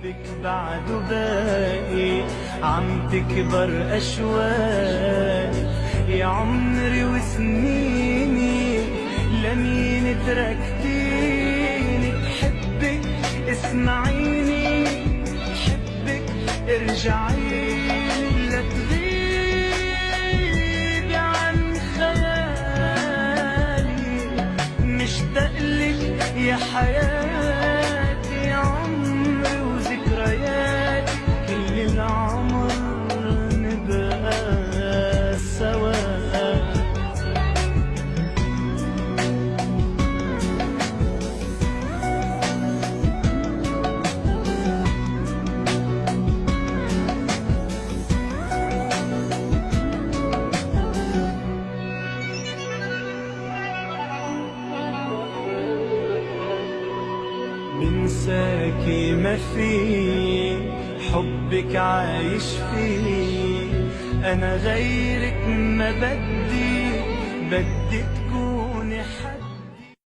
حبك بعده باقي، عم تكبر أشواقي يا عمري وسنيني، لمين تركتيني؟ بحبك اسمعيني، بحبك ارجعيلي، لا تغيبي عن خيالي، مشتاقلك يا حياتي، يا عمري وذكرياتي، كل العمر نبقى سوا. بنساكي ما في، حبك عايش فيه، أنا غيرك ما بدي